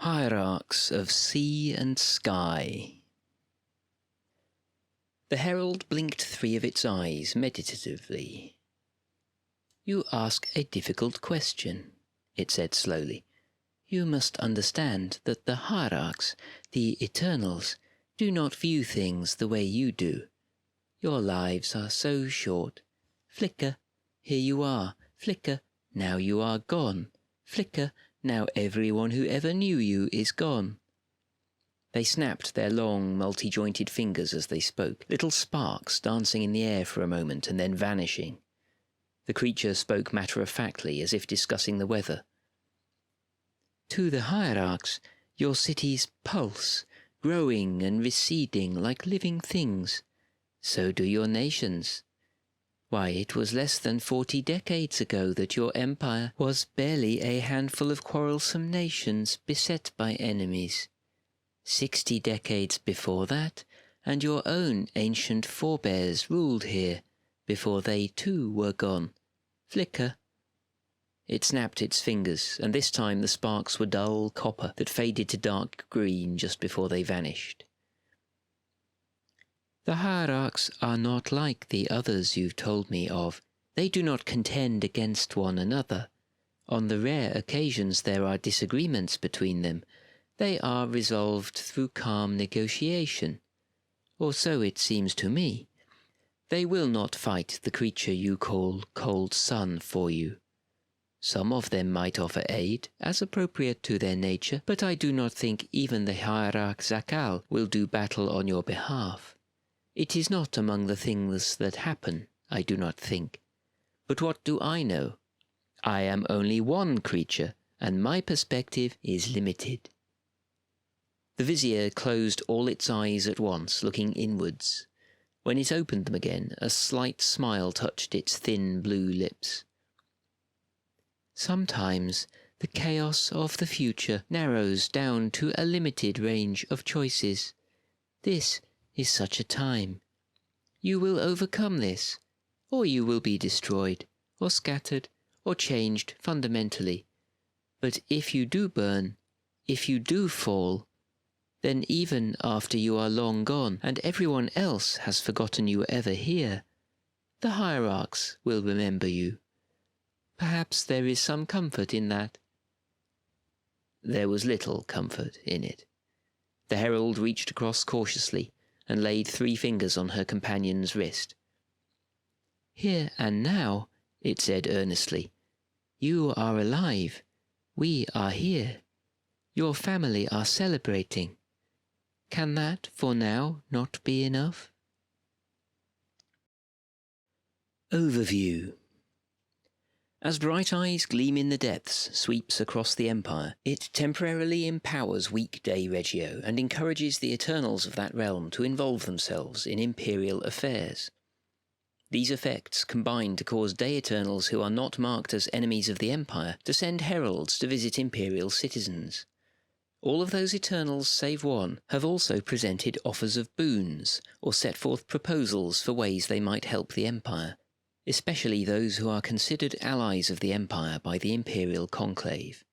Hierarchs of Sea and Sky. The herald blinked 3 of its eyes meditatively. "You ask a difficult question," it said slowly. "You must understand that the Hierarchs, the Eternals, do not view things the way you do. Your lives are so short. Flicker, here you are. Flicker, now you are gone. Flicker, now everyone who ever knew you is gone." They snapped their long, multi-jointed fingers as they spoke, little sparks dancing in the air for a moment and then vanishing. The creature spoke matter-of-factly, as if discussing the weather. "To the Hierarchs, your cities pulse, growing and receding like living things. So do your nations. Why, it was less than 40 decades ago that your empire was barely a handful of quarrelsome nations beset by enemies. 60 decades before that, and your own ancient forebears ruled here, before they too were gone. Flicker." It snapped its fingers, and this time the sparks were dull copper that faded to dark green just before they vanished. "The Hierarchs are not like the others you've told me of. They do not contend against one another. On the rare occasions there are disagreements between them, they are resolved through calm negotiation. Or so it seems to me. They will not fight the creature you call Cold Sun for you. Some of them might offer aid, as appropriate to their nature, but I do not think even the Hierarch Zakal will do battle on your behalf. It is not among the things that happen, I do not think. But what do I know? I am only one creature, and my perspective is limited." The vizier closed all its eyes at once, looking inwards. When it opened them again, a slight smile touched its thin blue lips. "Sometimes the chaos of the future narrows down to a limited range of choices. This is such a time. You will overcome this, or you will be destroyed, or scattered, or changed fundamentally. But if you do burn, if you do fall, then even after you are long gone and everyone else has forgotten you were ever here, the Hierarchs will remember you. Perhaps there is some comfort in that." There was little comfort in it. The herald reached across cautiously and laid 3 fingers on her companion's wrist. "Here and now," it said earnestly, "you are alive. We are here. Your family are celebrating. Can that, for now, not be enough?" Overview. As Bright Eyes Gleam in the Depths sweeps across the Empire, it temporarily empowers weak-day Regio and encourages the Eternals of that realm to involve themselves in Imperial affairs. These effects combine to cause Day Eternals who are not marked as enemies of the Empire to send heralds to visit Imperial citizens. All of those Eternals save one have also presented offers of boons, or set forth proposals for ways they might help the Empire, especially those who are considered allies of the Empire by the Imperial Conclave.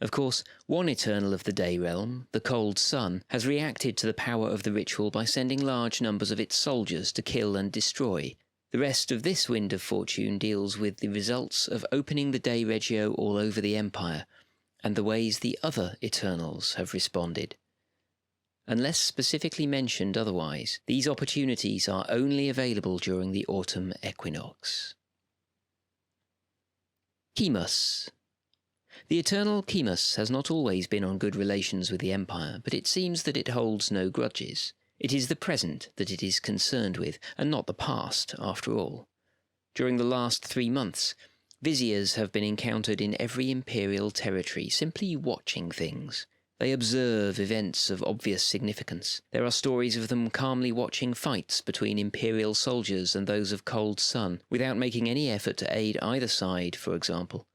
Of course, one Eternal of the Day Realm, the Cold Sun, has reacted to the power of the ritual by sending large numbers of its soldiers to kill and destroy. The rest of this Wind of Fortune deals with the results of opening the Day Regio all over the Empire, and the ways the other Eternals have responded. Unless specifically mentioned otherwise, these opportunities are only available during the autumn equinox. Chemus. The Eternal Chemus has not always been on good relations with the Empire, but it seems that it holds no grudges. It is the present that it is concerned with, and not the past, after all. During the last 3 months, viziers have been encountered in every Imperial territory, simply watching things. They observe events of obvious significance. There are stories of them calmly watching fights between Imperial soldiers and those of Cold Sun, without making any effort to aid either side, for example.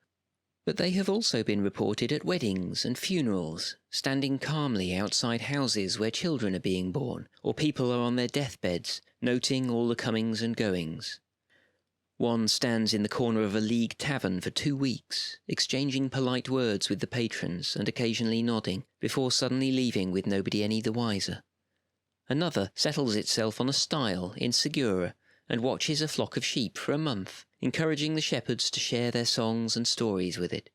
But they have also been reported at weddings and funerals, standing calmly outside houses where children are being born, or people are on their deathbeds, noting all the comings and goings. One stands in the corner of a league tavern for 2 weeks, exchanging polite words with the patrons and occasionally nodding, before suddenly leaving with nobody any the wiser. Another settles itself on a stile in Segura and watches a flock of sheep for a month, encouraging the shepherds to share their songs and stories with it.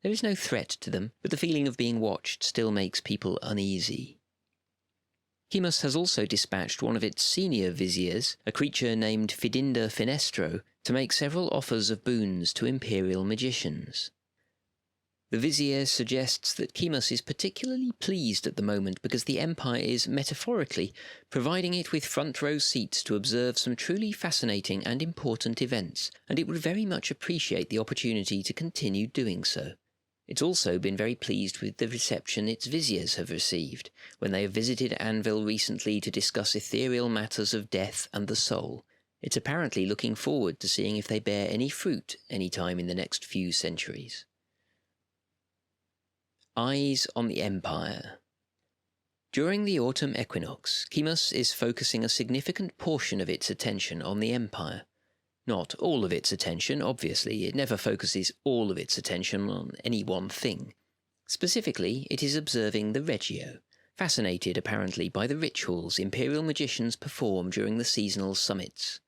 There is no threat to them, but the feeling of being watched still makes people uneasy. Chemos has also dispatched one of its senior viziers, a creature named Fidinda Finestro, to make several offers of boons to imperial magicians. The vizier suggests that Chemos is particularly pleased at the moment because the Empire is, metaphorically, providing it with front-row seats to observe some truly fascinating and important events, and it would very much appreciate the opportunity to continue doing so. It's also been very pleased with the reception its viziers have received, when they have visited Anvil recently to discuss ethereal matters of death and the soul. It's apparently looking forward to seeing if they bear any fruit any time in the next few centuries. Eyes on the Empire. During the autumn equinox, Chemos is focusing a significant portion of its attention on the Empire. Not all of its attention, obviously. It never focuses all of its attention on any one thing. Specifically, it is observing the Regio, fascinated apparently by the rituals imperial magicians perform during the seasonal summits.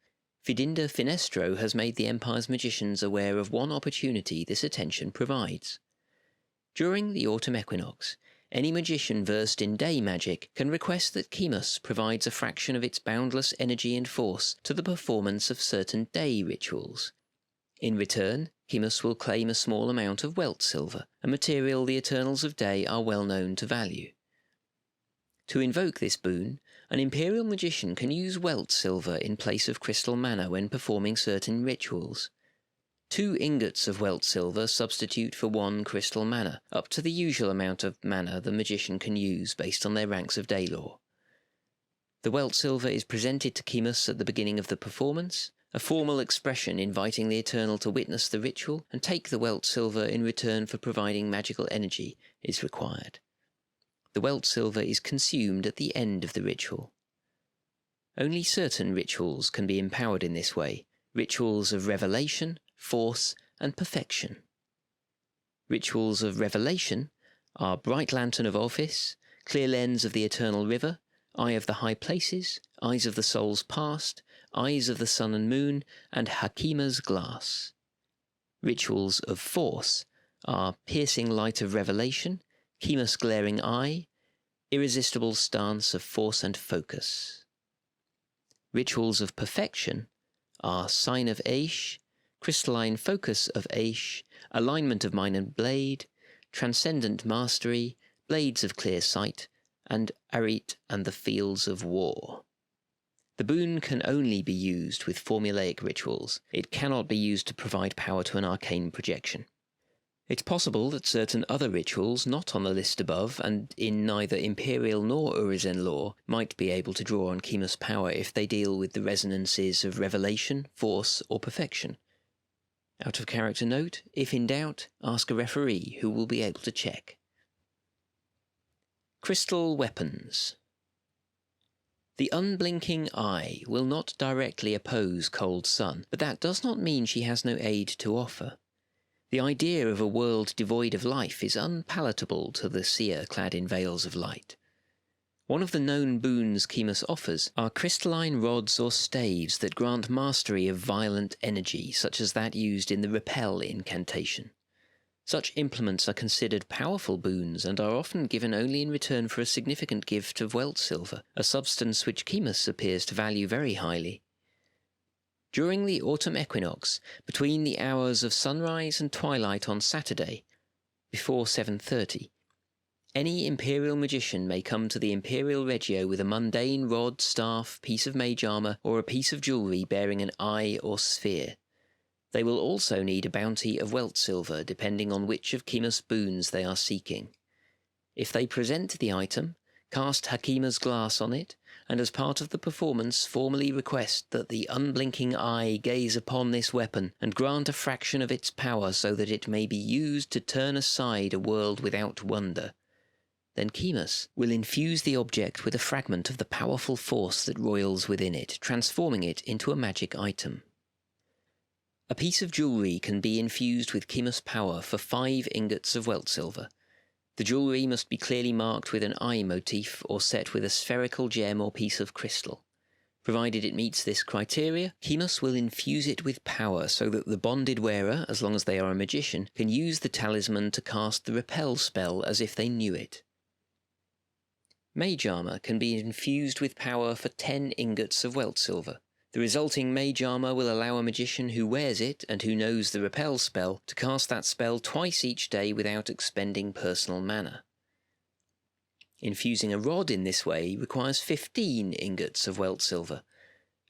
Fidinda Finestro has made the Empire's magicians aware of one opportunity this attention provides. During the autumn equinox, any magician versed in day magic can request that Chemos provides a fraction of its boundless energy and force to the performance of certain day rituals. In return, Chemos will claim a small amount of Welt silver, a material the Eternals of Day are well known to value. To invoke this boon, an Imperial magician can use Welt silver in place of crystal mana when performing certain rituals. 2 ingots of Welt silver substitute for 1 crystal mana, up to the usual amount of mana the magician can use based on their ranks of day lore. The Welt silver is presented to Chemos at the beginning of the performance, a formal expression inviting the Eternal to witness the ritual and take the Welt silver in return for providing magical energy is required. The Welt silver is consumed at the end of the ritual. Only certain rituals can be empowered in this way, rituals of revelation, force, and perfection. Rituals of revelation are Bright Lantern of Office, Clear Lens of the Eternal River, Eye of the High Places, Eyes of the Soul's Past, Eyes of the Sun and Moon, and Hakima's Glass. Rituals of force are Piercing Light of Revelation, Chemos Glaring Eye, Irresistible Stance of Force and Focus. Rituals of perfection are Sign of Aish, Crystalline Focus of Aish, Alignment of Mind and Blade, Transcendent Mastery, Blades of Clear Sight, and Arit and the Fields of War. The boon can only be used with formulaic rituals. It cannot be used to provide power to an arcane projection. It's possible that certain other rituals not on the list above, and in neither Imperial nor Urizen lore, might be able to draw on Chemos' power if they deal with the resonances of revelation, force, or perfection. Out of character note, if in doubt, ask a referee who will be able to check. Crystal Weapons. The unblinking eye will not directly oppose Cold Sun, but that does not mean she has no aid to offer. The idea of a world devoid of life is unpalatable to the seer clad in veils of light. One of the known boons Chemos offers are crystalline rods or staves that grant mastery of violent energy, such as that used in the Repel incantation. Such implements are considered powerful boons and are often given only in return for a significant gift of Welt silver, a substance which Chemos appears to value very highly. During the autumn equinox, between the hours of sunrise and twilight on Saturday, before 7:30, any Imperial magician may come to the Imperial Regio with a mundane rod, staff, piece of mage armour, or a piece of jewellery bearing an eye or sphere. They will also need a bounty of Welt silver, depending on which of Chemos' boons they are seeking. If they present the item, cast Hakima's Glass on it, and as part of the performance formally request that the unblinking eye gaze upon this weapon and grant a fraction of its power so that it may be used to turn aside a world without wonder, then Chemos will infuse the object with a fragment of the powerful force that roils within it, transforming it into a magic item. A piece of jewellery can be infused with Chemus power for 5 ingots of welt silver. The jewellery must be clearly marked with an eye motif or set with a spherical gem or piece of crystal. Provided it meets this criteria, Chemus will infuse it with power so that the bonded wearer, as long as they are a magician, can use the talisman to cast the repel spell as if they knew it. Mage armour can be infused with power for 10 ingots of welt silver. The resulting mage armour will allow a magician who wears it and who knows the repel spell to cast that spell twice each day without expending personal mana. Infusing a rod in this way requires 15 ingots of welt silver.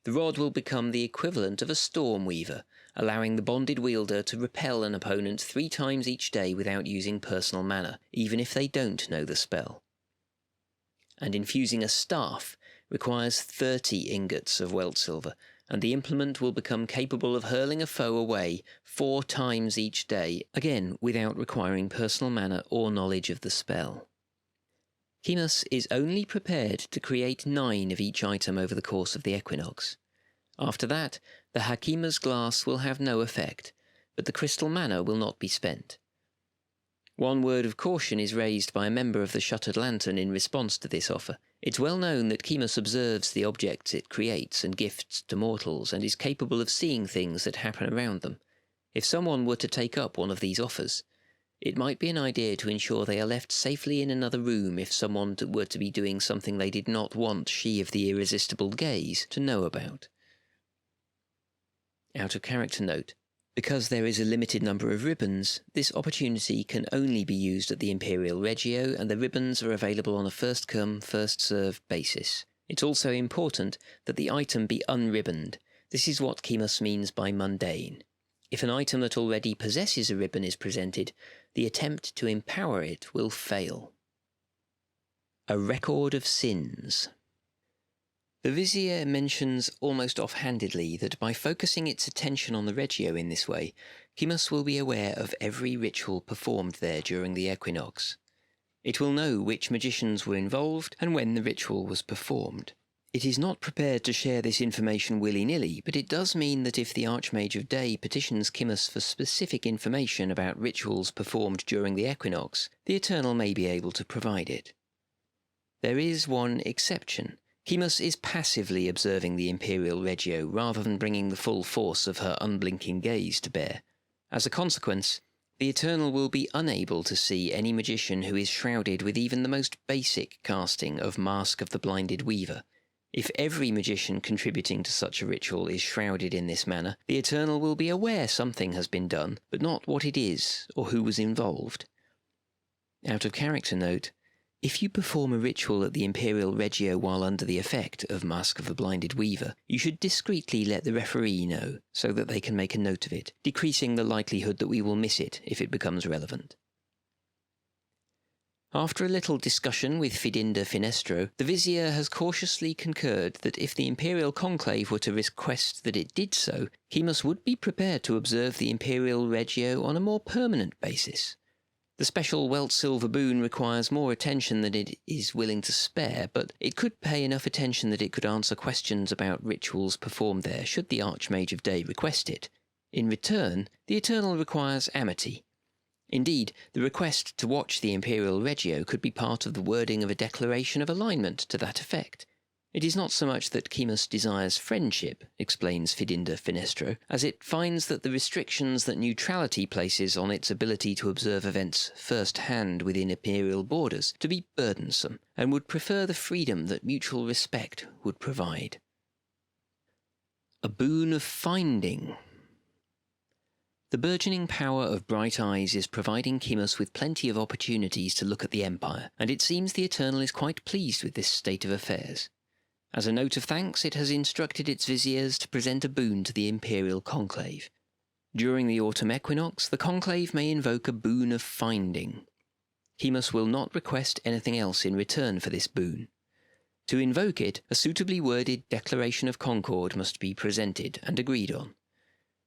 The rod will become the equivalent of a storm weaver, allowing the bonded wielder to repel an opponent 3 times each day without using personal mana, even if they don't know the spell. And infusing a staff requires 30 ingots of welt silver, and the implement will become capable of hurling a foe away 4 times each day, again without requiring personal mana or knowledge of the spell. Chemus is only prepared to create 9 of each item over the course of the Equinox. After that, the Hakima's glass will have no effect, but the crystal mana will not be spent. One word of caution is raised by a member of the Shuttered Lantern in response to this offer. It's well known that Chemus observes the objects it creates and gifts to mortals, and is capable of seeing things that happen around them. If someone were to take up one of these offers, it might be an idea to ensure they are left safely in another room if someone were to be doing something they did not want she of the irresistible gaze to know about. Out of character note. Because there is a limited number of ribbons, this opportunity can only be used at the Imperial Regio, and the ribbons are available on a first-come, first-served basis. It's also important that the item be unribboned. This is what Chemus means by mundane. If an item that already possesses a ribbon is presented, the attempt to empower it will fail. A record of sins. The Vizier mentions almost offhandedly that by focusing its attention on the Regio in this way, Chemus will be aware of every ritual performed there during the Equinox. It will know which magicians were involved and when the ritual was performed. It is not prepared to share this information willy-nilly, but it does mean that if the Archmage of Day petitions Chemus for specific information about rituals performed during the Equinox, the Eternal may be able to provide it. There is one exception. Chemus is passively observing the Imperial Regio rather than bringing the full force of her unblinking gaze to bear. As a consequence, the Eternal will be unable to see any magician who is shrouded with even the most basic casting of Mask of the Blinded Weaver. If every magician contributing to such a ritual is shrouded in this manner, the Eternal will be aware something has been done, but not what it is or who was involved. Out of character note, if you perform a ritual at the Imperial Regio while under the effect of Mask of the Blinded Weaver, you should discreetly let the referee know, so that they can make a note of it, decreasing the likelihood that we will miss it if it becomes relevant. After a little discussion with Fidinda Finestro, the Vizier has cautiously concurred that if the Imperial Conclave were to request that it did so, Chemus would be prepared to observe the Imperial Regio on a more permanent basis. The special welt silver boon requires more attention than it is willing to spare, but it could pay enough attention that it could answer questions about rituals performed there should the Archmage of Day request it. In return, the Eternal requires amity. Indeed, the request to watch the Imperial Regio could be part of the wording of a declaration of alignment to that effect. It is not so much that Chemus desires friendship, explains Fidinda Finestro, as it finds that the restrictions that neutrality places on its ability to observe events first-hand within Imperial borders to be burdensome, and would prefer the freedom that mutual respect would provide. A boon of finding. The burgeoning power of Bright Eyes is providing Chemus with plenty of opportunities to look at the Empire, and it seems the Eternal is quite pleased with this state of affairs. As a note of thanks, it has instructed its viziers to present a boon to the Imperial Conclave. During the autumn equinox, the Conclave may invoke a boon of finding. Chemus will not request anything else in return for this boon. To invoke it, a suitably worded declaration of concord must be presented and agreed on.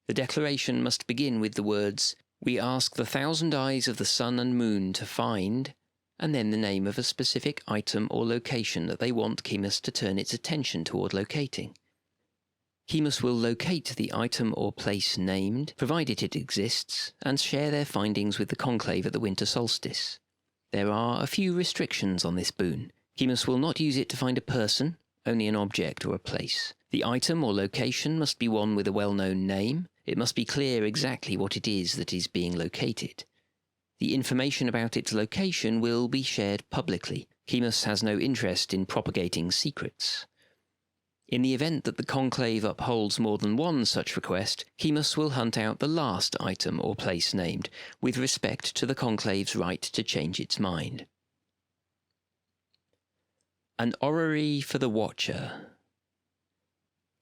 The declaration must begin with the words, "We ask the 1,000 eyes of the sun and moon to find," and then the name of a specific item or location that they want Chemus to turn its attention toward locating. Chemus will locate the item or place named, provided it exists, and share their findings with the Conclave at the winter solstice. There are a few restrictions on this boon. Chemus will not use it to find a person, only an object or a place. The item or location must be one with a well-known name. It must be clear exactly what it is that is being located. The information about its location will be shared publicly. Chemus has no interest in propagating secrets. In the event that the Conclave upholds more than one such request, Chemus will hunt out the last item or place named, with respect to the Conclave's right to change its mind. An orrery for the Watcher.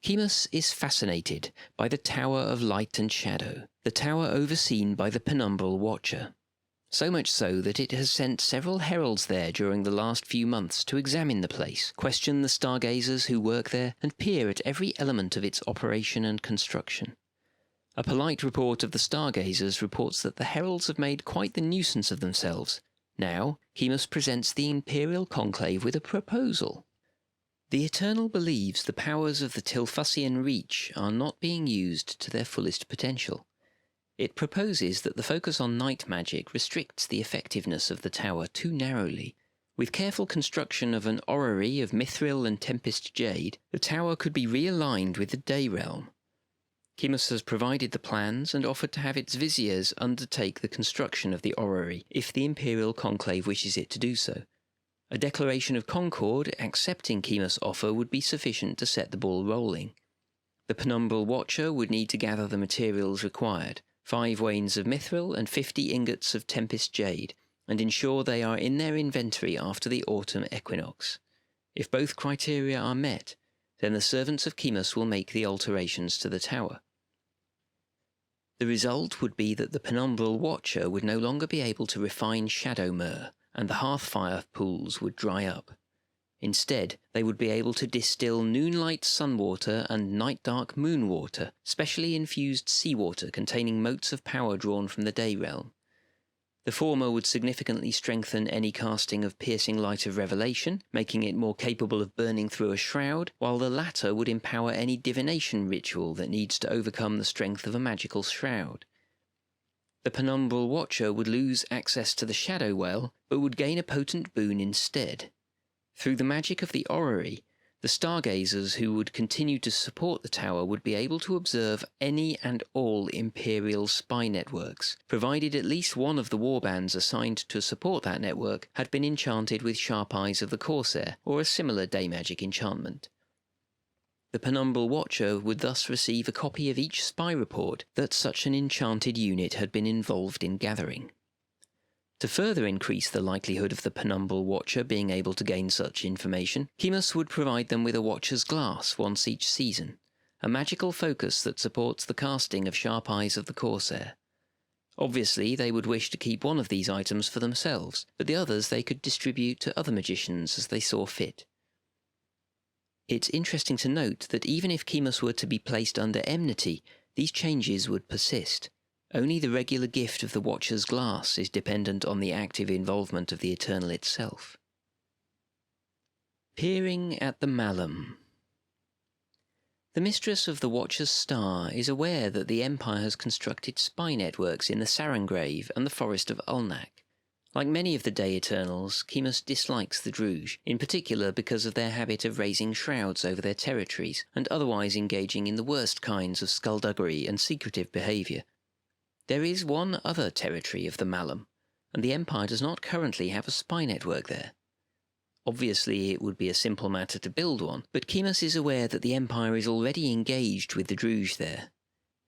Chemus is fascinated by the Tower of Light and Shadow, the tower overseen by the Penumbral Watcher. So much so that it has sent several heralds there during the last few months to examine the place, question the stargazers who work there, and peer at every element of its operation and construction. A polite report of the stargazers reports that the heralds have made quite the nuisance of themselves. Now, Chemus presents the Imperial Conclave with a proposal. The Eternal believes the powers of the Tilphusian Reach are not being used to their fullest potential. It proposes that the focus on night magic restricts the effectiveness of the tower too narrowly. With careful construction of an orrery of mithril and tempest jade, the tower could be realigned with the day realm. Chemus has provided the plans and offered to have its viziers undertake the construction of the orrery, if the Imperial Conclave wishes it to do so. A declaration of concord accepting Chemus' offer would be sufficient to set the ball rolling. The Penumbral Watcher would need to gather the materials required, 5 wains of mithril and 50 ingots of tempest jade, and ensure they are in their inventory after the autumn equinox. If both criteria are met, then the servants of Chemus will make the alterations to the tower. The result would be that the Penumbral Watcher would no longer be able to refine shadow myrrh, and the hearthfire pools would dry up. Instead, they would be able to distill noonlight sunwater and night-dark moonwater, specially infused seawater containing motes of power drawn from the day realm. The former would significantly strengthen any casting of piercing light of revelation, making it more capable of burning through a shroud, while the latter would empower any divination ritual that needs to overcome the strength of a magical shroud. The Penumbral Watcher would lose access to the Shadow Well, but would gain a potent boon instead. Through the magic of the orrery, the stargazers who would continue to support the tower would be able to observe any and all Imperial spy networks, provided at least one of the warbands assigned to support that network had been enchanted with Sharp Eyes of the Corsair or a similar day magic enchantment. The Penumbral Watcher would thus receive a copy of each spy report that such an enchanted unit had been involved in gathering. To further increase the likelihood of the Penumbral Watcher being able to gain such information, Chemus would provide them with a Watcher's Glass once each season, a magical focus that supports the casting of Sharp Eyes of the Corsair. Obviously, they would wish to keep one of these items for themselves, but the others they could distribute to other magicians as they saw fit. It's interesting to note that even if Chemus were to be placed under enmity, these changes would persist. Only the regular gift of the Watcher's Glass is dependent on the active involvement of the Eternal itself. Peering at the Malum. The mistress of the Watcher's Star is aware that the Empire has constructed spy networks in the Sarangrave and the Forest of Ulnak. Like many of the Day Eternals, Chemus dislikes the Druj, in particular because of their habit of raising shrouds over their territories and otherwise engaging in the worst kinds of skullduggery and secretive behaviour. There is one other territory of the Malum, and the Empire does not currently have a spy network there. Obviously, it would be a simple matter to build one, but Chemus is aware that the Empire is already engaged with the Druj there.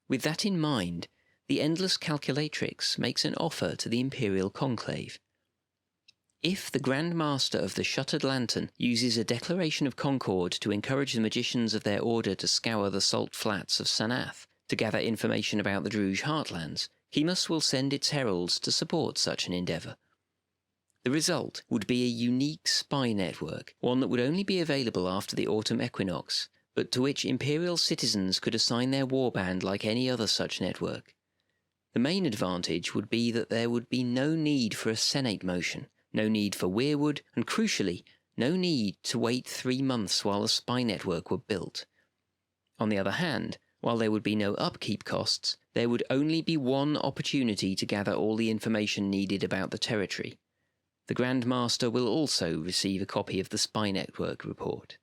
With that in mind, the Endless Calculatrix makes an offer to the Imperial Conclave. If the Grand Master of the Shuttered Lantern uses a declaration of concord to encourage the magicians of their order to scour the salt flats of Sanath, to gather information about the Druj heartlands, Chemus will send its heralds to support such an endeavour. The result would be a unique spy network, one that would only be available after the autumn equinox, but to which Imperial citizens could assign their warband like any other such network. The main advantage would be that there would be no need for a Senate motion, no need for weirwood, and crucially, no need to wait 3 months while a spy network were built. On the other hand, while there would be no upkeep costs, there would only be one opportunity to gather all the information needed about the territory. The Grand Master will also receive a copy of the Spy Network report.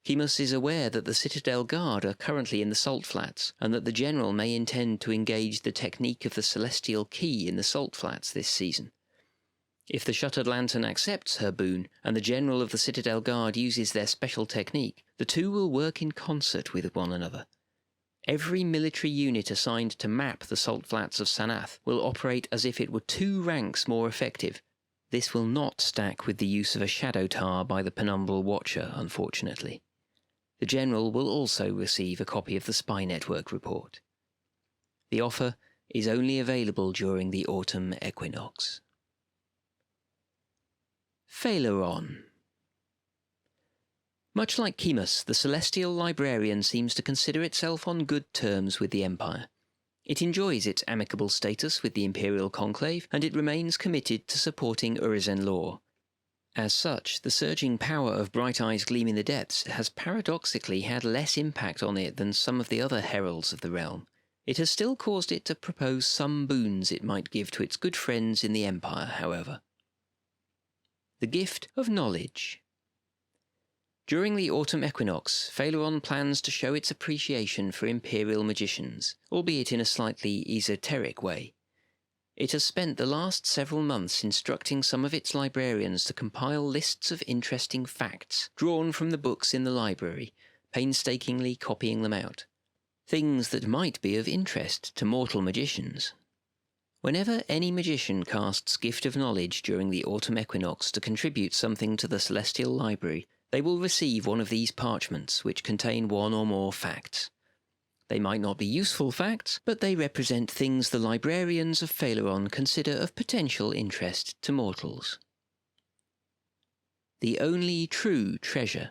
Kemos is aware that the Citadel Guard are currently in the Salt Flats, and that the General may intend to engage the technique of the Celestial Key in the Salt Flats this season. If the Shuttered Lantern accepts her boon, and the General of the Citadel Guard uses their special technique, the two will work in concert with one another. Every military unit assigned to map the Salt Flats of Sanath will operate as if it were 2 ranks more effective. This will not stack with the use of a Shadow Tar by the Penumbral Watcher, unfortunately. The General will also receive a copy of the Spy Network report. The offer is only available during the autumn equinox. Phaleron. Much like Kemos, the Celestial Librarian seems to consider itself on good terms with the Empire. It enjoys its amicable status with the Imperial Conclave, and it remains committed to supporting Urizen law. As such, the surging power of Bright Eyes Gleam in the Depths has paradoxically had less impact on it than some of the other heralds of the realm. It has still caused it to propose some boons it might give to its good friends in the Empire, however. The Gift of Knowledge. During the autumn equinox, Phaleron plans to show its appreciation for Imperial magicians, albeit in a slightly esoteric way. It has spent the last several months instructing some of its librarians to compile lists of interesting facts, drawn from the books in the library, painstakingly copying them out. Things that might be of interest to mortal magicians. Whenever any magician casts Gift of Knowledge during the autumn equinox to contribute something to the Celestial Library, they will receive one of these parchments which contain one or more facts. They might not be useful facts, but they represent things the librarians of Phaleron consider of potential interest to mortals. The only true treasure.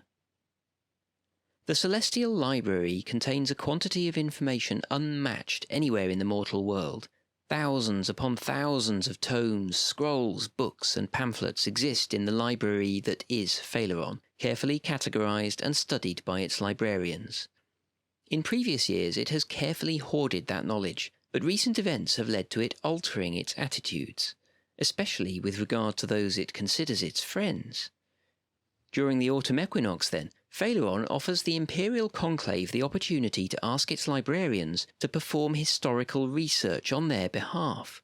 The Celestial Library contains a quantity of information unmatched anywhere in the mortal world. Thousands upon thousands of tomes, scrolls, books, and pamphlets exist in the library that is Phaleron, carefully categorized and studied by its librarians. In previous years it has carefully hoarded that knowledge, but recent events have led to it altering its attitudes, especially with regard to those it considers its friends. During the autumn equinox, then, Phaleron offers the Imperial Conclave the opportunity to ask its librarians to perform historical research on their behalf.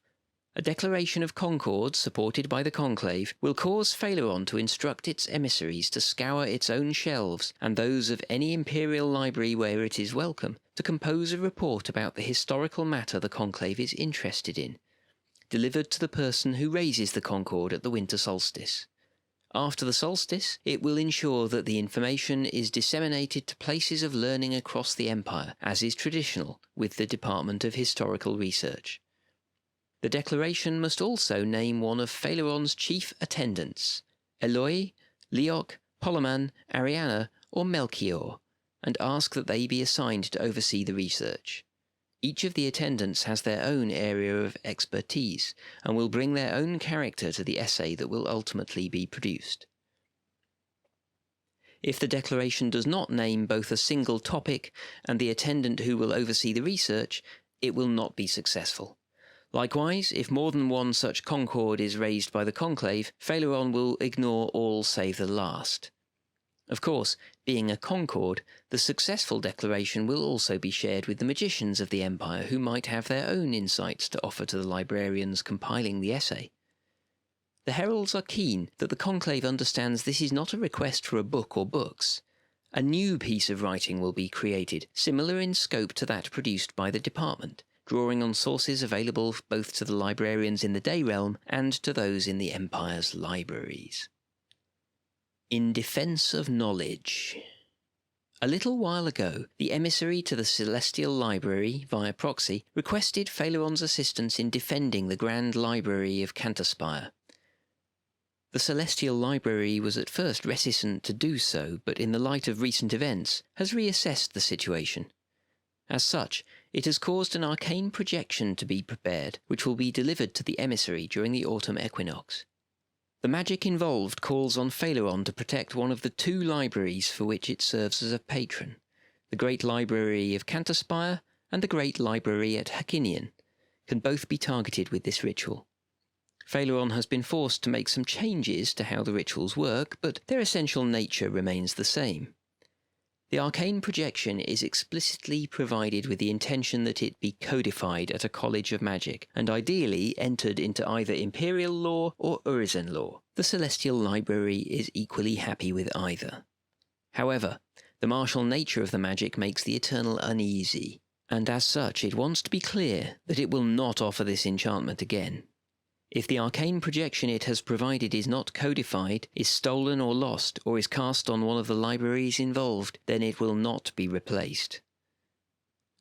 A declaration of concord supported by the Conclave will cause Phaleron to instruct its emissaries to scour its own shelves and those of any Imperial library where it is welcome, to compose a report about the historical matter the Conclave is interested in, delivered to the person who raises the concord at the winter solstice. After the solstice, it will ensure that the information is disseminated to places of learning across the Empire, as is traditional with the Department of Historical Research. The declaration must also name one of Phaleron's chief attendants, Eloi, Leok, Poloman, Ariana, or Melchior, and ask that they be assigned to oversee the research. Each of the attendants has their own area of expertise, and will bring their own character to the essay that will ultimately be produced. If the declaration does not name both a single topic and the attendant who will oversee the research, it will not be successful. Likewise, if more than one such concord is raised by the Conclave, Phaleron will ignore all save the last. Of course, being a concord, the successful declaration will also be shared with the magicians of the Empire who might have their own insights to offer to the librarians compiling the essay. The heralds are keen that the Conclave understands this is not a request for a book or books. A new piece of writing will be created, similar in scope to that produced by the department, drawing on sources available both to the librarians in the Day Realm and to those in the Empire's libraries. In defense of knowledge. A little while ago, the emissary to the Celestial Library, via proxy, requested Phaleron's assistance in defending the Grand Library of Canterspire. The Celestial Library was at first reticent to do so, but in the light of recent events, has reassessed the situation. As such, it has caused an arcane projection to be prepared, which will be delivered to the emissary during the autumn equinox. The magic involved calls on Phaleron to protect one of the 2 libraries for which it serves as a patron. the Great Library of Canterspire and the Great Library at Hakinian, can both be targeted with this ritual. Phaleron has been forced to make some changes to how the rituals work, but their essential nature remains the same. The arcane projection is explicitly provided with the intention that it be codified at a college of magic, and ideally entered into either Imperial law or Urizen law. The Celestial Library is equally happy with either. However, the martial nature of the magic makes the Eternal uneasy, and as such it wants to be clear that it will not offer this enchantment again. If the arcane projection it has provided is not codified, is stolen or lost, or is cast on one of the libraries involved, then it will not be replaced.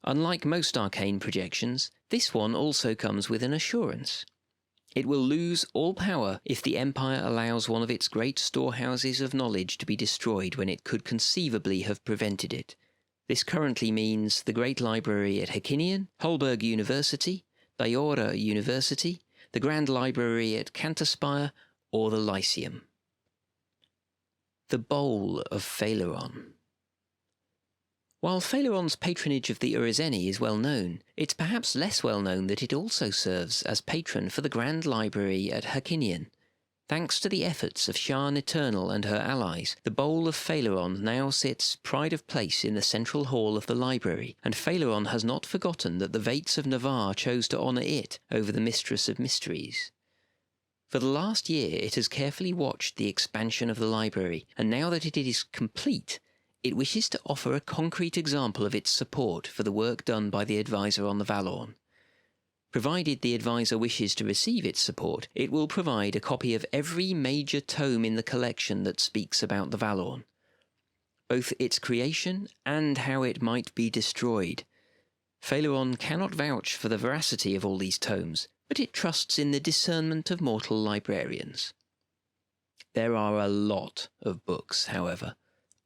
Unlike most arcane projections, this one also comes with an assurance. It will lose all power if the Empire allows one of its great storehouses of knowledge to be destroyed when it could conceivably have prevented it. This currently means the Great Library at Hakinian, Holberg University, Diora University, the Grand Library at Canterspire, or the Lyceum. The Bowl of Phaleron. While Phaleron's patronage of the Urizeni is well known, it's perhaps less well known that it also serves as patron for the Grand Library at Hakinian. Thanks to the efforts of Shan Eternal and her allies, the Bowl of Phaleron now sits pride of place in the central hall of the library, and Phaleron has not forgotten that the Vates of Navarre chose to honour it over the Mistress of Mysteries. For the last year it has carefully watched the expansion of the library, and now that it is complete, it wishes to offer a concrete example of its support for the work done by the advisor on the Valorn. Provided the advisor wishes to receive its support, it will provide a copy of every major tome in the collection that speaks about the Valorn, both its creation and how it might be destroyed. Phaleron cannot vouch for the veracity of all these tomes, but it trusts in the discernment of mortal librarians. There are a lot of books, however.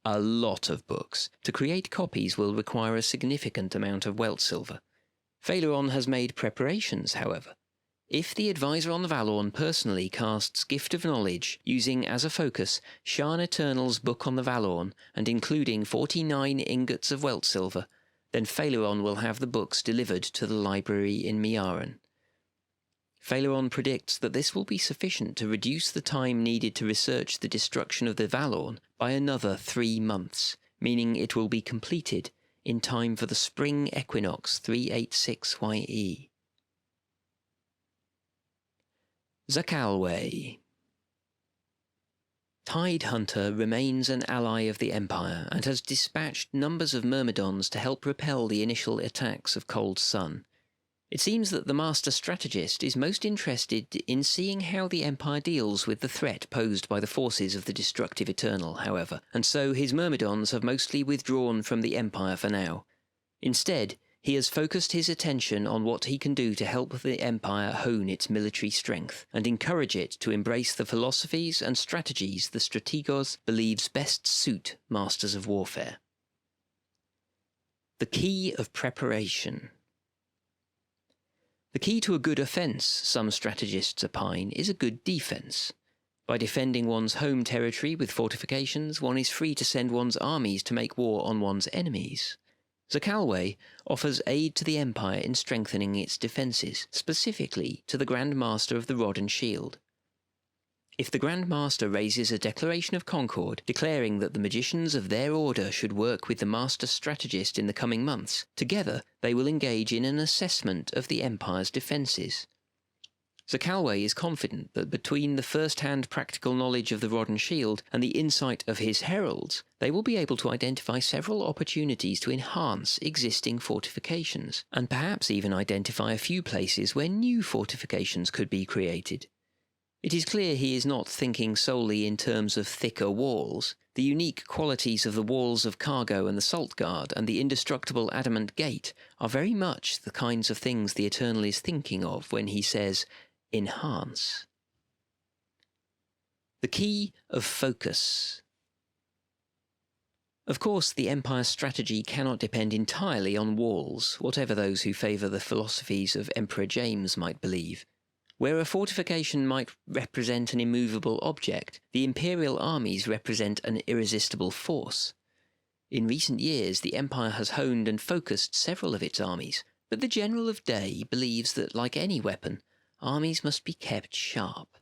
A lot of books. To create copies will require a significant amount of Welt silver. Phaleron has made preparations, however. If the advisor on the Valorn personally casts Gift of Knowledge, using as a focus Shan Eternal's book on the Valorn, and including 49 ingots of Welt silver, then Phaleron will have the books delivered to the library in Miaren. Phaleron predicts that this will be sufficient to reduce the time needed to research the destruction of the Valorn by another 3 months, meaning it will be completed in time for the spring equinox 386 YE. Zakalwe. Tidehunter remains an ally of the Empire and has dispatched numbers of Myrmidons to help repel the initial attacks of Cold Sun. It seems that the Master Strategist is most interested in seeing how the Empire deals with the threat posed by the forces of the destructive Eternal, however, and so his Myrmidons have mostly withdrawn from the Empire for now. Instead, he has focused his attention on what he can do to help the Empire hone its military strength, and encourage it to embrace the philosophies and strategies the Strategos believes best suit Masters of Warfare. The Key of Preparation. The key to a good offence, some strategists opine, is a good defence. By defending one's home territory with fortifications, one is free to send one's armies to make war on one's enemies. Zakalwe offers aid to the Empire in strengthening its defences, specifically to the Grand Master of the Rod and Shield. If the Grand Master raises a declaration of concord, declaring that the magicians of their order should work with the Master Strategist in the coming months, together they will engage in an assessment of the Empire's defences. Zakalwe is confident that between the first-hand practical knowledge of the Rod and Shield and the insight of his heralds, they will be able to identify several opportunities to enhance existing fortifications, and perhaps even identify a few places where new fortifications could be created. It is clear he is not thinking solely in terms of thicker walls. The unique qualities of the walls of Cargo and the Salt Guard and the indestructible Adamant Gate are very much the kinds of things the Eternal is thinking of when he says, enhance. The Key of Focus. Of course, the Empire's strategy cannot depend entirely on walls, whatever those who favour the philosophies of Emperor James might believe. Where a fortification might represent an immovable object, the imperial armies represent an irresistible force. In recent years, the Empire has honed and focused several of its armies, but the General of Day believes that, like any weapon, armies must be kept sharp.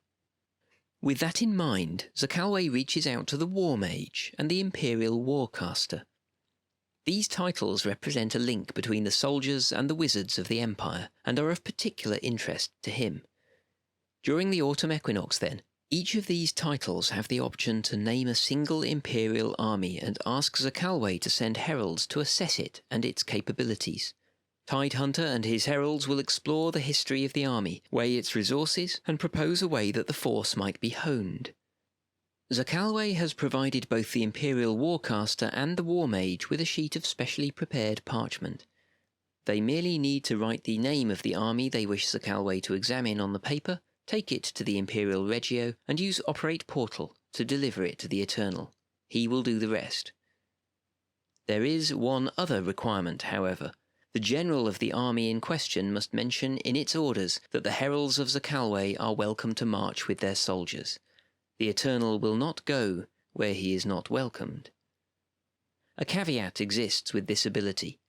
With that in mind, Zakalwe reaches out to the War Mage and the Imperial Warcaster. These titles represent a link between the soldiers and the wizards of the Empire, and are of particular interest to him. During the autumn equinox, then, each of these titles have the option to name a single Imperial army and ask Zakalwe to send heralds to assess it and its capabilities. Tidehunter and his heralds will explore the history of the army, weigh its resources, and propose a way that the force might be honed. Zakalwe has provided both the Imperial Warcaster and the War Mage with a sheet of specially prepared parchment. They merely need to write the name of the army they wish Zakalwe to examine on the paper, take it to the Imperial Regio, and use Operate Portal to deliver it to the Eternal. He will do the rest. There is one other requirement, however. The general of the army in question must mention in its orders that the heralds of Zakalwe are welcome to march with their soldiers. The Eternal will not go where he is not welcomed. A caveat exists with this ability.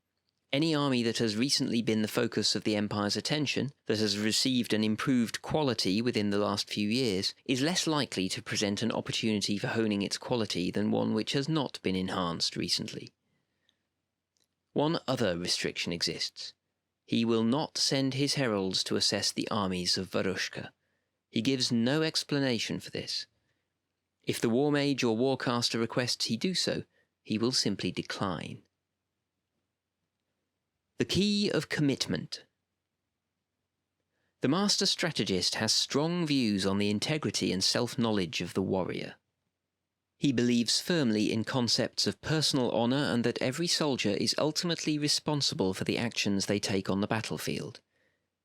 Any army that has recently been the focus of the Empire's attention, that has received an improved quality within the last few years, is less likely to present an opportunity for honing its quality than one which has not been enhanced recently. One other restriction exists. He will not send his heralds to assess the armies of Varushka. He gives no explanation for this. If the War Mage or Warcaster requests he do so, he will simply decline. The Key of Commitment. The Master Strategist has strong views on the integrity and self-knowledge of the warrior. He believes firmly in concepts of personal honour and that every soldier is ultimately responsible for the actions they take on the battlefield.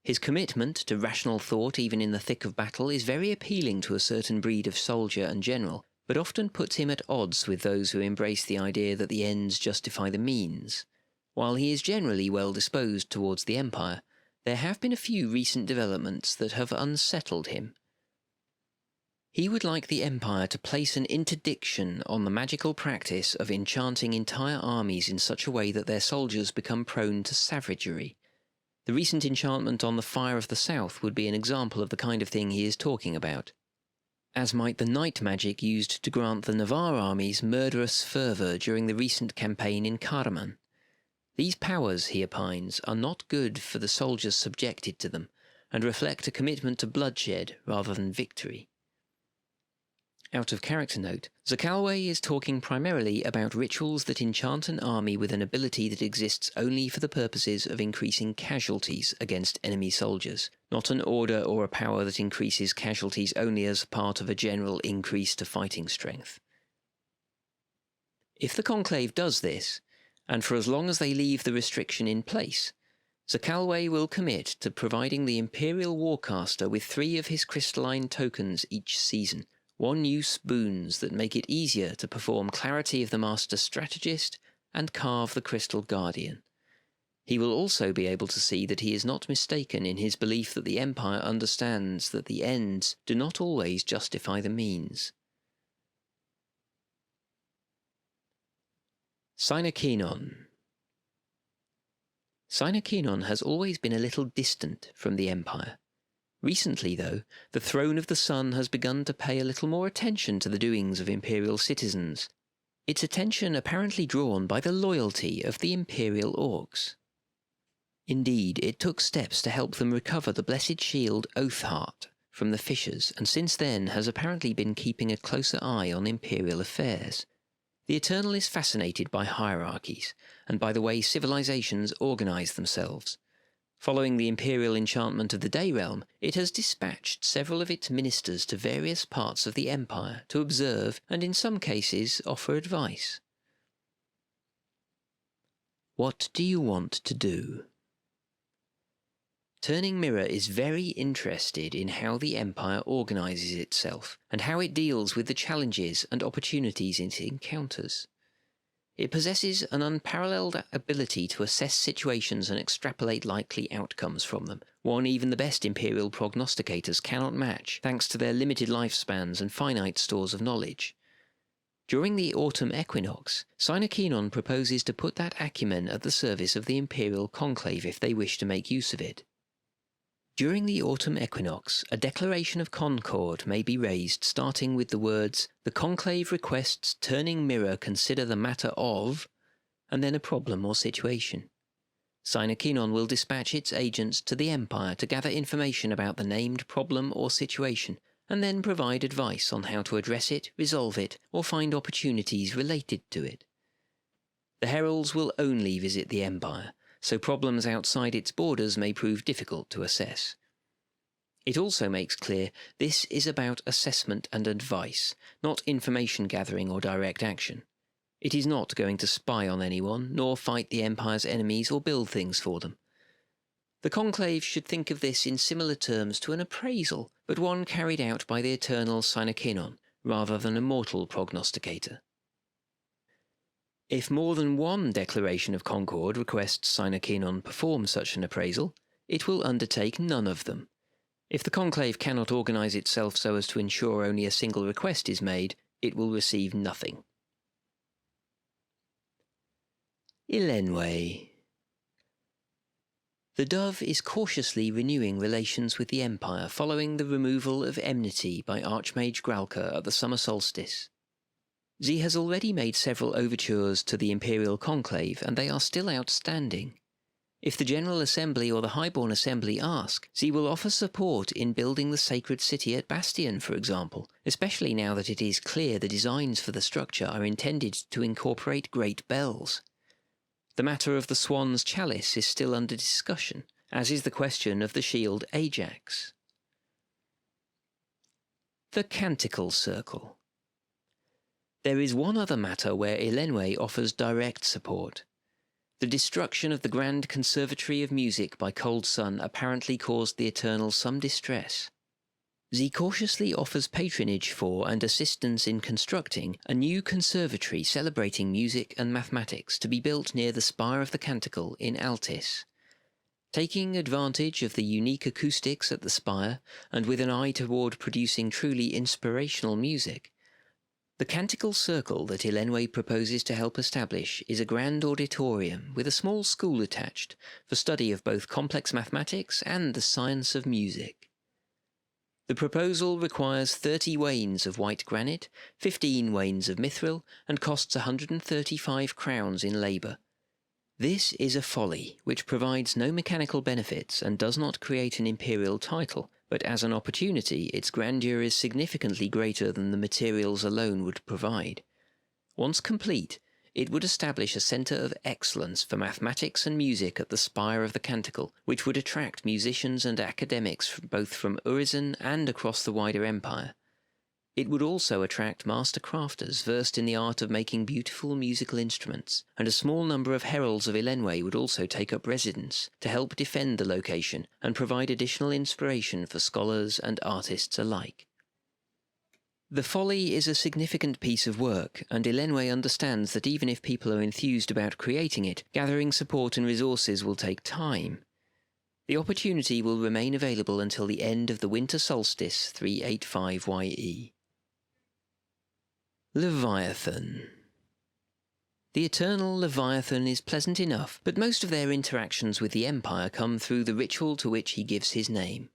His commitment to rational thought even in the thick of battle is very appealing to a certain breed of soldier and general, but often puts him at odds with those who embrace the idea that the ends justify the means. While he is generally well disposed towards the Empire, there have been a few recent developments that have unsettled him. He would like the Empire to place an interdiction on the magical practice of enchanting entire armies in such a way that their soldiers become prone to savagery. The recent enchantment on the Fire of the South would be an example of the kind of thing he is talking about. As might the night magic used to grant the Navarre armies murderous fervour during the recent campaign in Karaman. These powers, he opines, are not good for the soldiers subjected to them, and reflect a commitment to bloodshed rather than victory. Out of character note, Zakalwe is talking primarily about rituals that enchant an army with an ability that exists only for the purposes of increasing casualties against enemy soldiers, not an order or a power that increases casualties only as part of a general increase to fighting strength. If the Conclave does this, and for as long as they leave the restriction in place, Zakalwe will commit to providing the Imperial Warcaster with 3 of his crystalline tokens each season, 1-use boons that make it easier to perform Clarity of the Master Strategist and Carve the Crystal Guardian. He will also be able to see that he is not mistaken in his belief that the Empire understands that the ends do not always justify the means. Synakenon. Synakenon has always been a little distant from the Empire. Recently, though, the Throne of the Sun has begun to pay a little more attention to the doings of Imperial citizens, its attention apparently drawn by the loyalty of the Imperial Orcs. Indeed, it took steps to help them recover the blessed shield Oathheart from the Fissures, and since then has apparently been keeping a closer eye on Imperial affairs. The Eternal is fascinated by hierarchies, and by the way civilizations organize themselves. Following the Imperial enchantment of the Day Realm, it has dispatched several of its ministers to various parts of the Empire to observe and in some cases offer advice. What do you want to do? Turning Mirror is very interested in how the Empire organises itself, and how it deals with the challenges and opportunities it encounters. It possesses an unparalleled ability to assess situations and extrapolate likely outcomes from them, one even the best Imperial prognosticators cannot match, thanks to their limited lifespans and finite stores of knowledge. During the autumn equinox, Synekenon proposes to put that acumen at the service of the Imperial Conclave if they wish to make use of it. During the autumn equinox, a declaration of concord may be raised starting with the words, "The Conclave requests Turning Mirror consider the matter of," and then a problem or situation. Synekenon will dispatch its agents to the Empire to gather information about the named problem or situation, and then provide advice on how to address it, resolve it, or find opportunities related to it. The heralds will only visit the Empire, so problems outside its borders may prove difficult to assess. It also makes clear this is about assessment and advice, not information gathering or direct action. It is not going to spy on anyone, nor fight the Empire's enemies or build things for them. The Conclave should think of this in similar terms to an appraisal, but one carried out by the eternal Synekenon, rather than a mortal prognosticator. If more than one declaration of concord requests Synekenon perform such an appraisal, it will undertake none of them. If the Conclave cannot organise itself so as to ensure only a single request is made, it will receive nothing. Ilenwe. The Dove is cautiously renewing relations with the Empire following the removal of enmity by Archmage Gralka at the summer solstice. She has already made several overtures to the Imperial Conclave, and they are still outstanding. If the General Assembly or the Highborn Assembly ask, she will offer support in building the sacred city at Bastion, for example, especially now that it is clear the designs for the structure are intended to incorporate great bells. The matter of the Swan's Chalice is still under discussion, as is the question of the shield Ajax. The Canticle Circle. There is one other matter where Ilenwe offers direct support. The destruction of the Grand Conservatory of Music by Cold Sun apparently caused the Eternal some distress. She cautiously offers patronage for and assistance in constructing a new conservatory celebrating music and mathematics to be built near the spire of the Canticle in Altis. Taking advantage of the unique acoustics at the spire, and with an eye toward producing truly inspirational music, the Canticle Circle that Ilenwe proposes to help establish is a grand auditorium with a small school attached for study of both complex mathematics and the science of music. The proposal requires 30 wains of white granite, 15 wains of mithril, and costs 135 crowns in labour. This is a folly which provides no mechanical benefits and does not create an imperial title, but as an opportunity its grandeur is significantly greater than the materials alone would provide. Once complete, it would establish a centre of excellence for mathematics and music at the spire of the Canticle, which would attract musicians and academics both from Urizen and across the wider empire. It would also attract master crafters versed in the art of making beautiful musical instruments, and a small number of heralds of Ilenwe would also take up residence to help defend the location and provide additional inspiration for scholars and artists alike. The folly is a significant piece of work, and Ilenwe understands that even if people are enthused about creating it, gathering support and resources will take time. The opportunity will remain available until the end of the winter solstice 385 YE. Leviathan. The eternal Leviathan is pleasant enough, but most of their interactions with the Empire come through the ritual to which he gives his name.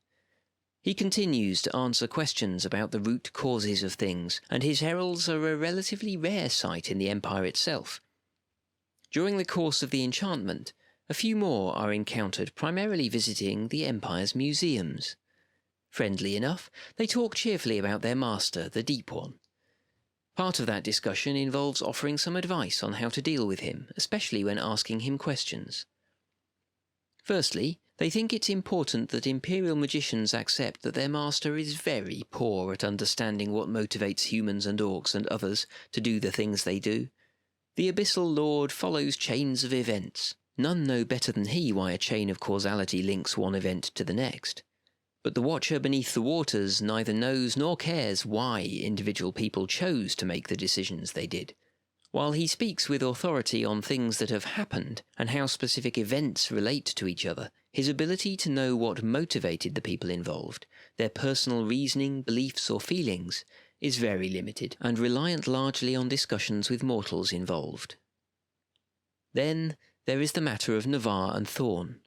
He continues to answer questions about the root causes of things, and his heralds are a relatively rare sight in the Empire itself. During the course of the enchantment, a few more are encountered, primarily visiting the Empire's museums. Friendly enough, they talk cheerfully about their master, the Deep One. Part of that discussion involves offering some advice on how to deal with him, especially when asking him questions. Firstly, they think it's important that Imperial magicians accept that their master is very poor at understanding what motivates humans and orcs and others to do the things they do. The Abyssal Lord follows chains of events. None know better than he why a chain of causality links one event to the next. But the Watcher beneath the waters neither knows nor cares why individual people chose to make the decisions they did. While he speaks with authority on things that have happened and how specific events relate to each other, his ability to know what motivated the people involved, their personal reasoning, beliefs or feelings, is very limited, and reliant largely on discussions with mortals involved. Then there is the matter of Navarre and Thorn.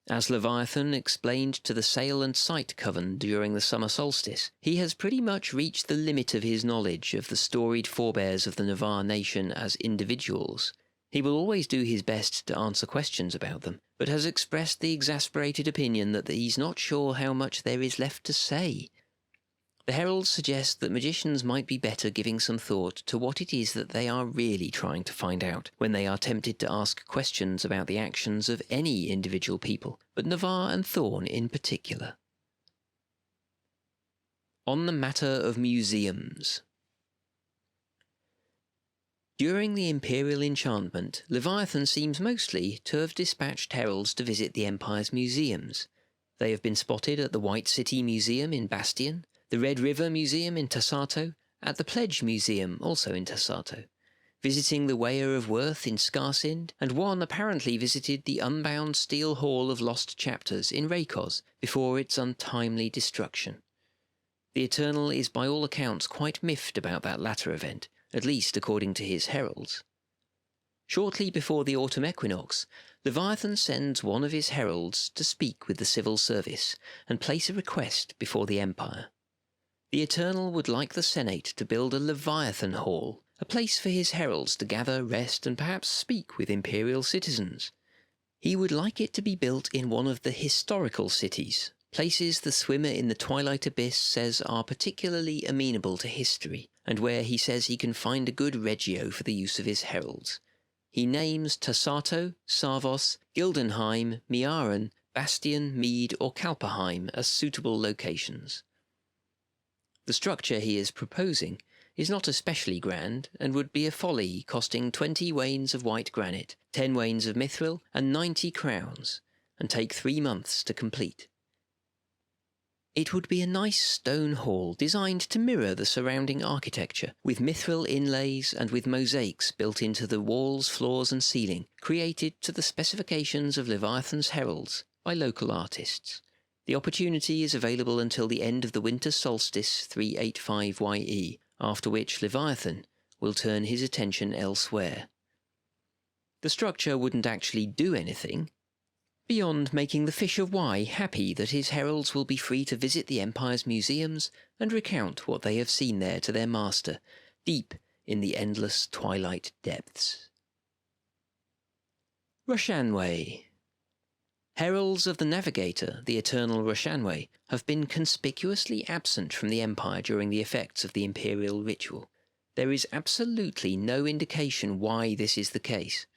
As Leviathan explained to the Sail and Sight Coven during the summer solstice, he has pretty much reached the limit of his knowledge of the storied forebears of the Navarre nation as individuals. He will always do his best to answer questions about them, but has expressed the exasperated opinion that he's not sure how much there is left to say. The heralds suggest that magicians might be better giving some thought to what it is that they are really trying to find out when they are tempted to ask questions about the actions of any individual people, but Navarre and Thorn in particular. On the matter of museums. During the Imperial enchantment, Leviathan seems mostly to have dispatched heralds to visit the Empire's museums. They have been spotted at the White City Museum in Bastion, the Red River Museum in Tassato, at the Pledge Museum, also in Tassato, visiting the Weir of Worth in Scarsind, and one apparently visited the Unbound Steel Hall of Lost Chapters in Raycos before its untimely destruction. The Eternal is by all accounts quite miffed about that latter event, at least according to his heralds. Shortly before the autumn equinox, Leviathan sends one of his heralds to speak with the civil service and place a request before the Empire. The Eternal would like the Senate to build a Leviathan Hall, a place for his heralds to gather, rest, and perhaps speak with imperial citizens. He would like it to be built in one of the historical cities, places the swimmer in the Twilight Abyss says are particularly amenable to history, and where he says he can find a good regio for the use of his heralds. He names Tassato, Savos, Gildenheim, Miaren, Bastion, Mead, or Kalperheim as suitable locations. The structure he is proposing is not especially grand, and would be a folly costing 20 wains of white granite, 10 wains of mithril, and 90 crowns, and take 3 months to complete. It would be a nice stone hall designed to mirror the surrounding architecture, with mithril inlays and with mosaics built into the walls, floors and ceiling, created to the specifications of Leviathan's heralds by local artists. The opportunity is available until the end of the winter solstice 385 YE, after which Leviathan will turn his attention elsewhere. The structure wouldn't actually do anything, beyond making the Fish of Y happy that his heralds will be free to visit the Empire's museums and recount what they have seen there to their master, deep in the endless twilight depths. Roshanwe. Heralds of the Navigator, the Eternal Roshanwe, have been conspicuously absent from the Empire during the effects of the Imperial ritual. There is absolutely no indication why this is the case.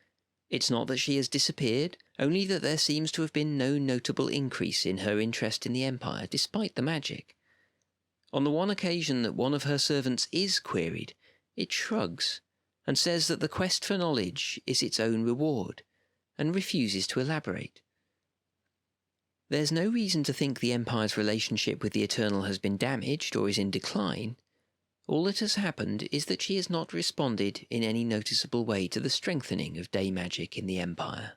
It's not that she has disappeared, only that there seems to have been no notable increase in her interest in the Empire despite the magic. On the one occasion that one of her servants is queried, it shrugs, and says that the quest for knowledge is its own reward, and refuses to elaborate. There's no reason to think the Empire's relationship with the Eternal has been damaged or is in decline. All that has happened is that she has not responded in any noticeable way to the strengthening of day magic in the Empire.